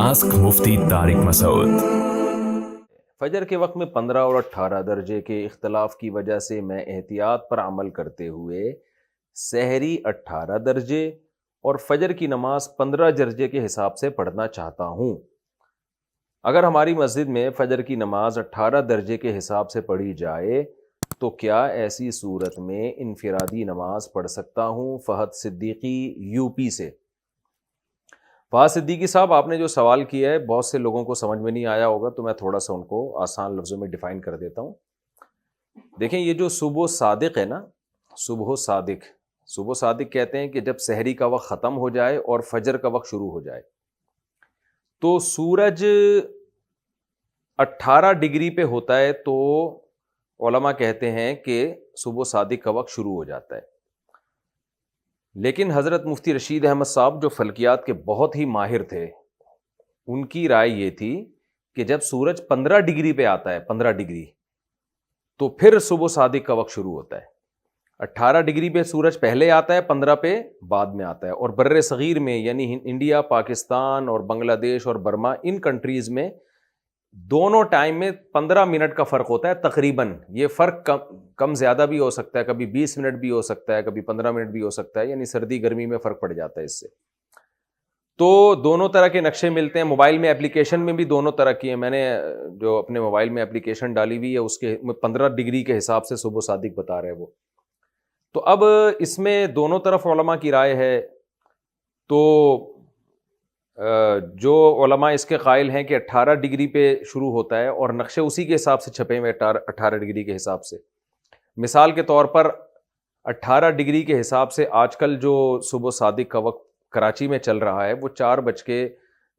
Ask मुफ्ती तारिक मसूद। फजर के वक्त में 15 और 18 दर्जे के इख्तलाफ की वजह से मैं एहतियात पर अमल करते हुए सहरी 18 दर्जे और फजर की नमाज 15 दर्जे के हिसाब से पढ़ना चाहता हूँ। अगर हमारी मस्जिद में फजर की नमाज 18 दर्जे के हिसाब से पढ़ी जाए तो क्या ऐसी सूरत में इनफिरादी नमाज पढ़ सकता हूँ? फहद सिद्दीकी यूपी से। फहद सिद्दीकी साहब, आपने जो सवाल किया है बहुत से लोगों को समझ में नहीं आया होगा, तो मैं थोड़ा सा उनको आसान लफ्ज़ों में डिफ़ाइन कर देता हूँ। देखें, ये जो सुबह सादिक है ना, सुबह सादिक कहते हैं कि जब सहरी का वक्त ख़त्म हो जाए और फजर का वक्त शुरू हो जाए, तो सूरज 18 डिग्री पे होता है तो उलमा कहते हैं कि सुबह सादिक का वक्त शुरू हो जाता है। लेकिन हज़रत मुफ्ती रशीद अहमद साहब जो फ़ल्कियात के बहुत ही माहिर थे, उनकी राय ये थी कि जब सूरज 15 डिग्री पे आता है, 15 डिग्री, तो फिर सुबह सादिक का वक्त शुरू होता है। 18 डिग्री पे सूरज पहले आता है, 15 पे बाद में आता है। और बर्रे सगीर में यानी इंडिया, पाकिस्तान और बांग्लादेश और बर्मा, इन कंट्रीज़ में दोनों टाइम में 15 मिनट का फ़र्क होता है तकरीबन। ये फ़र्क कम ज़्यादा भी हो सकता है, कभी 20 मिनट भी हो सकता है, कभी 15 मिनट भी हो सकता है, यानी सर्दी गर्मी में फ़र्क पड़ जाता है इससे। तो दोनों तरह के नक्शे मिलते हैं। मोबाइल में एप्लीकेशन में भी दोनों तरह की है। मैंने जो अपने मोबाइल में एप्लीकेशन डाली हुई है उसके 15 डिग्री के हिसाब से सुबह सादिक बता रहे हैं वो। तो अब इसमें दोनों तरफ उलमा की राय है। तो जो उलमा इसके कायल हैं कि 18 डिग्री पे शुरू होता है और नक्शे उसी के हिसाब से छपे हुए 18 डिग्री के हिसाब से। मिसाल के तौर पर 18 डिग्री के हिसाब से आजकल जो सुबह सादिक का वक्त कराची में चल रहा है वो 4 बज के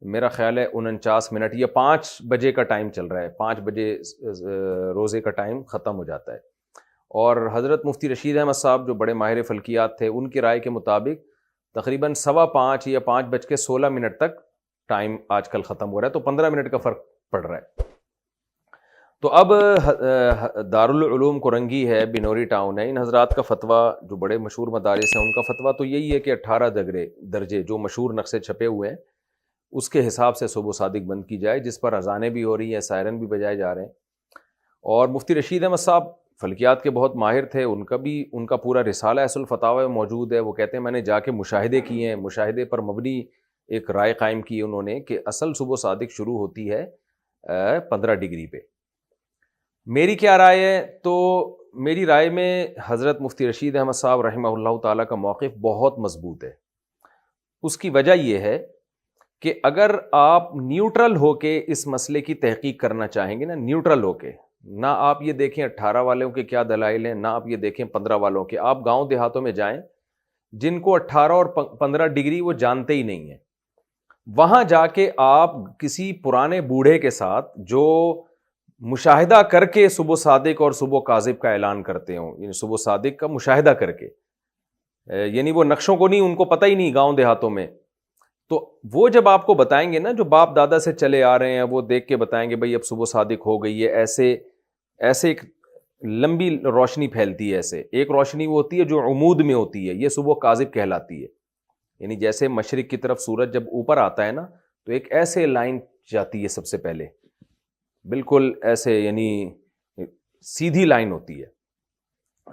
मेरा ख्याल है 49 मिनट या 5 बजे का टाइम चल रहा है। 5 बजे रोज़े का टाइम ख़त्म हो जाता है। और हज़रत मुफ्ती रशीद अहमद साहब जो बड़े माहिर फ़ल्कियात थे, उनकी राय के मुताबिक तकरीबन 5:15 या 5:16 तक टाइम आजकल ख़त्म हो रहा है, तो 15 मिनट का फ़र्क पड़ रहा है। तो अब दारुल उलूम कोरंगी है, बिनोरी टाउन है, इन हज़रात का फ़तवा, जो बड़े मशहूर मदारिस हैं, उनका फ़तवा तो यही है कि 18 दर्जे जो मशहूर नक्शे छपे हुए हैं उसके हिसाब से सुबह सादिक बंद की जाए, जिस पर अज़ानें भी हो रही हैं, सायरन भी बजाए जा रहे हैं। और मुफ्ती रशीद अहमद साहब फ़ल्कियात के बहुत माहिर थे, उनका पूरा रिसाला असल फ़तावा में मौजूद है। वो कहते हैं मैंने जाके मुशाहिदे किए हैं, मुशाहिदे पर मबनी एक राय कायम की है उन्होंने कि असल सुबह सादिक शुरू होती है 15 डिग्री पे। मेरी क्या राय है? तो मेरी राय में हज़रत मुफ्ती रशीद अहमद साहब रहमहुल्लाह ताला का मौक़िफ़ बहुत मज़बूत है। उसकी वजह यह है कि अगर आप न्यूट्रल होके इस मसले की तहकीक करना चाहेंगे ना, न्यूट्रल होके, ना आप ये देखें 18 वालों के क्या दलाइल हैं, ना आप ये देखें 15 वालों के, आप गांव देहातों में जाएं जिनको 18 और 15 डिग्री वो जानते ही नहीं है, वहां जाके आप किसी पुराने बूढ़े के साथ जो मुशाहिदा करके सुबह सादिक और सुबह काजिब का ऐलान करते हो, यानी सुबह सादिक का मुशाहिदा करके, यानी वो नक्शों को नहीं, उनको पता ही नहीं गांव देहातों में, तो वो जब आपको बताएंगे ना, जो बाप दादा से चले आ रहे हैं, वो देख के बताएंगे भाई अब सुबह सादिक हो गई है। ऐसे ऐसे एक लंबी रोशनी फैलती है। ऐसे एक रोशनी वो होती है जो उमूद में होती है, ये सुबह काजिब कहलाती है। यानी जैसे मशरिक की तरफ सूरज जब ऊपर आता है ना, तो एक ऐसे लाइन जाती है सबसे पहले, बिल्कुल ऐसे, यानी सीधी लाइन होती है।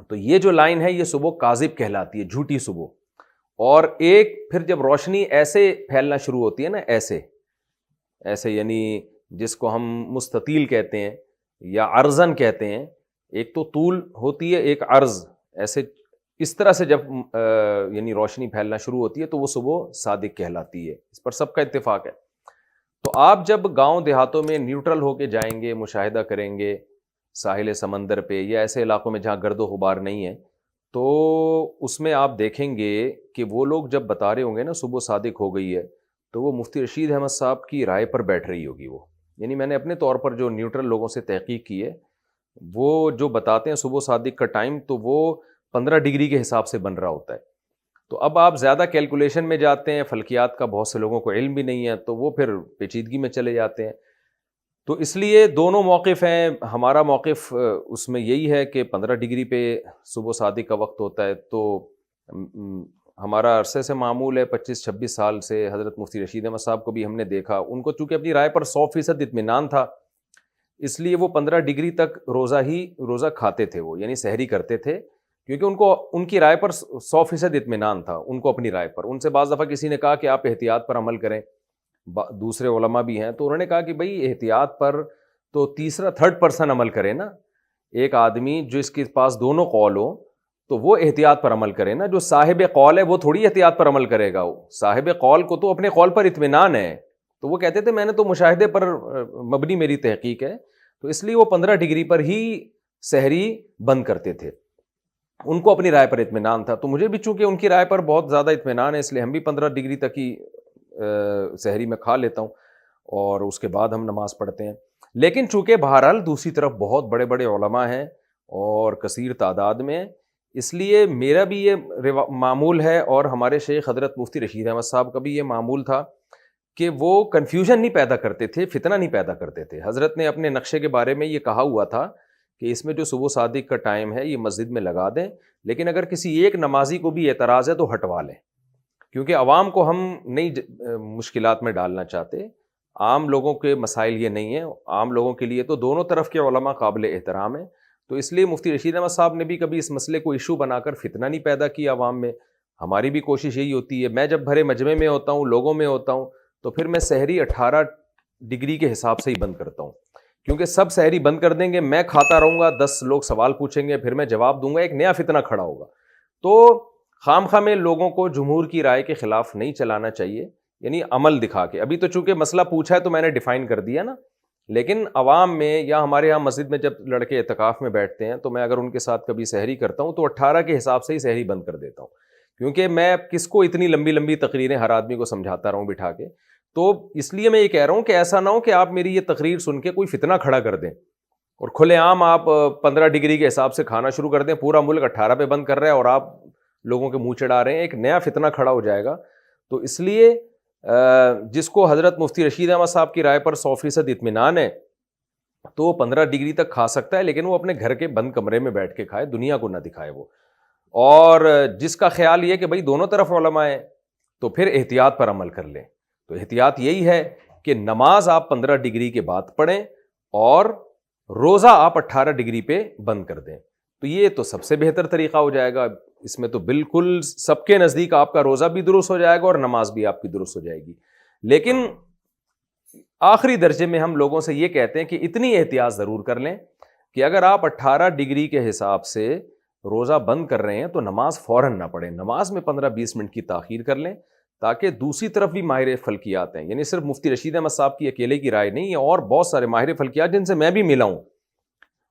तो ये जो लाइन है ये सुबह काजिब कहलाती है, झूठी सुबह। और एक फिर जब रोशनी ऐसे फैलना शुरू होती है ना, ऐसे ऐसे, यानी जिसको हम मुस्ततील कहते हैं या अर्जन कहते हैं, एक तो तूल होती है, एक अर्ज, ऐसे इस तरह से जब यानी रोशनी फैलना शुरू होती है तो वो सुबह सादिक कहलाती है। इस पर सबका इत्तेफाक है। तो आप जब गांव देहातों में न्यूट्रल होके जाएंगे, मुशाहिदा करेंगे साहिल समंदर पे या ऐसे इलाकों में जहाँ गर्दो गुबार नहीं है, तो उसमें आप देखेंगे कि वो लोग जब बता रहे होंगे ना सुबह सादिक हो गई है, तो वो मुफ्ती रशीद अहमद साहब की राय पर बैठ रही होगी वो। यानी मैंने अपने तौर पर जो न्यूट्रल लोगों से तहकीक की है, वो जो बताते हैं सुबह सादिक का टाइम, तो वो 15 डिग्री के हिसाब से बन रहा होता है। तो अब आप ज़्यादा कैलकुलेशन में जाते हैं, फ़ल्कियात का बहुत से लोगों को इल्म भी नहीं है, तो वो फिर पेचीदगी में चले जाते हैं। तो इसलिए दोनों मौक़िफ़ हैं। हमारा मौक़िफ़ उसमें यही है कि 15 डिग्री पे सुबह सादिक का वक्त होता है, तो ہمارا عرصے سے معمول ہے 25-26 سال سے، حضرت مفتی رشید احمد صاحب کو بھی ہم نے دیکھا، ان کو چونکہ اپنی رائے پر 100% اطمینان تھا، اس لیے وہ 15 ڈگری تک روزہ کھاتے تھے، وہ یعنی سحری کرتے تھے، کیونکہ ان کو ان کی رائے پر 100% اطمینان تھا، ان کو اپنی رائے پر۔ ان سے بعض دفعہ کسی نے کہا کہ آپ احتیاط پر عمل کریں، دوسرے علماء بھی ہیں، تو انہوں نے کہا کہ بھئی احتیاط پر تو تیسرا 3rd پرسن عمل کرے نا، ایک آدمی جس کے پاس دونوں قول ہو تو وہ احتیاط پر عمل کرے نا، جو صاحب قول ہے وہ تھوڑی احتیاط پر عمل کرے گا، وہ صاحب قول کو تو اپنے قول پر اطمینان ہے، تو وہ کہتے تھے میں نے تو مشاہدے پر مبنی میری تحقیق ہے، تو اس لیے وہ 15 ڈگری پر ہی سحری بند کرتے تھے، ان کو اپنی رائے پر اطمینان تھا۔ تو مجھے بھی چونکہ ان کی رائے پر بہت زیادہ اطمینان ہے، اس لیے ہم بھی 15 ڈگری تک ہی سحری میں کھا لیتا ہوں، اور اس کے بعد ہم نماز پڑھتے ہیں۔ لیکن چونکہ بہرحال دوسری طرف بہت بڑے بڑے علماء ہیں اور کثیر تعداد میں، اس لیے میرا بھی یہ معمول ہے، اور ہمارے شیخ حضرت مفتی رشید احمد صاحب کا بھی یہ معمول تھا کہ وہ کنفیوژن نہیں پیدا کرتے تھے، فتنہ نہیں پیدا کرتے تھے۔ حضرت نے اپنے نقشے کے بارے میں یہ کہا ہوا تھا کہ اس میں جو صبح صادق کا ٹائم ہے یہ مسجد میں لگا دیں، لیکن اگر کسی ایک نمازی کو بھی اعتراض ہے تو ہٹوا لیں، کیونکہ عوام کو ہم نہیں مشکلات میں ڈالنا چاہتے، عام لوگوں کے مسائل یہ نہیں ہیں، عام لوگوں کے لیے تو دونوں طرف کے علماء قابل احترام ہیں، تو اس لیے مفتی رشید احمد صاحب نے بھی کبھی اس مسئلے کو ایشو بنا کر فتنہ نہیں پیدا کیا عوام میں۔ ہماری بھی کوشش یہی ہوتی ہے، میں جب بھرے مجمع میں ہوتا ہوں، لوگوں میں ہوتا ہوں، تو پھر میں سحری 18 ڈگری کے حساب سے ہی بند کرتا ہوں، کیونکہ سب سحری بند کر دیں گے، میں کھاتا رہوں گا، 10 لوگ سوال پوچھیں گے، پھر میں جواب دوں گا، ایک نیا فتنہ کھڑا ہوگا۔ تو خام خواہ میں لوگوں کو جمہور کی رائے کے خلاف نہیں چلانا چاہیے، یعنی عمل دکھا کے۔ ابھی تو چونکہ مسئلہ پوچھا ہے تو میں نے ڈیفائن کر دیا نا، لیکن عوام میں یا ہمارے یہاں مسجد میں جب لڑکے اعتکاف میں بیٹھتے ہیں تو میں اگر ان کے ساتھ کبھی سحری کرتا ہوں تو 18 کے حساب سے ہی سحری بند کر دیتا ہوں، کیونکہ میں کس کو اتنی لمبی لمبی تقریریں ہر آدمی کو سمجھاتا رہوں بٹھا کے۔ تو اس لیے میں یہ کہہ رہا ہوں کہ ایسا نہ ہو کہ آپ میری یہ تقریر سن کے کوئی فتنہ کھڑا کر دیں اور کھلے عام آپ 15 ڈگری کے حساب سے کھانا شروع کر دیں، پورا ملک 18 پہ بند کر رہا ہے اور آپ لوگوں کے منہ چڑھا رہے ہیں، ایک نیا فتنہ کھڑا ہو جائے گا۔ تو اس لیے جس کو حضرت مفتی رشید احمد صاحب کی رائے پر 100% اطمینان ہے تو وہ 15 ڈگری تک کھا سکتا ہے، لیکن وہ اپنے گھر کے بند کمرے میں بیٹھ کے کھائے، دنیا کو نہ دکھائے وہ۔ اور جس کا خیال یہ کہ بھائی دونوں طرف علماء ہیں تو پھر احتیاط پر عمل کر لیں، تو احتیاط یہی ہے کہ نماز آپ 15 ڈگری کے بعد پڑھیں اور روزہ آپ 18 ڈگری پہ بند کر دیں، تو یہ تو سب سے بہتر طریقہ ہو جائے گا۔ اس میں تو بالکل سب کے نزدیک آپ کا روزہ بھی درست ہو جائے گا اور نماز بھی آپ کی درست ہو جائے گی۔ لیکن آخری درجے میں ہم لوگوں سے یہ کہتے ہیں کہ اتنی احتیاط ضرور کر لیں کہ اگر آپ 18 ڈگری کے حساب سے روزہ بند کر رہے ہیں تو نماز فوراً نہ پڑھیں، نماز میں 15-20 منٹ کی تاخیر کر لیں، تاکہ دوسری طرف بھی ماہر فلکیات ہیں، یعنی صرف مفتی رشید احمد صاحب کی اکیلے کی رائے نہیں ہے، اور بہت سارے ماہر فلکیات جن سے میں بھی ملا ہوں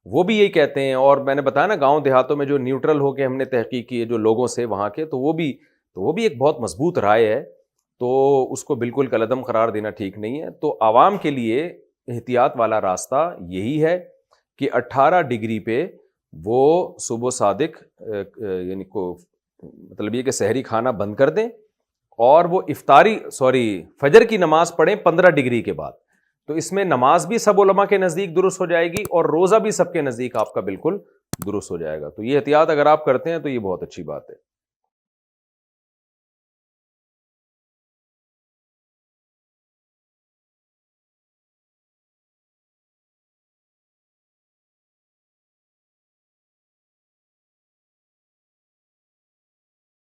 وہ بھی یہی کہتے ہیں۔ اور میں نے بتایا نا گاؤں دیہاتوں میں جو نیوٹرل ہو کے ہم نے تحقیق کی ہے جو لوگوں سے وہاں کے، تو وہ بھی ایک بہت مضبوط رائے ہے، تو اس کو بالکل کالعدم قرار دینا ٹھیک نہیں ہے۔ تو عوام کے لیے احتیاط والا راستہ یہی ہے کہ 18 ڈگری پہ وہ صبح صادق یعنی کو مطلب یہ کہ سحری کھانا بند کر دیں اور وہ فجر کی نماز پڑھیں 15 ڈگری کے بعد، تو اس میں نماز بھی سب علماء کے نزدیک درست ہو جائے گی اور روزہ بھی سب کے نزدیک آپ کا بالکل درست ہو جائے گا۔ تو یہ احتیاط اگر آپ کرتے ہیں تو یہ بہت اچھی بات ہے۔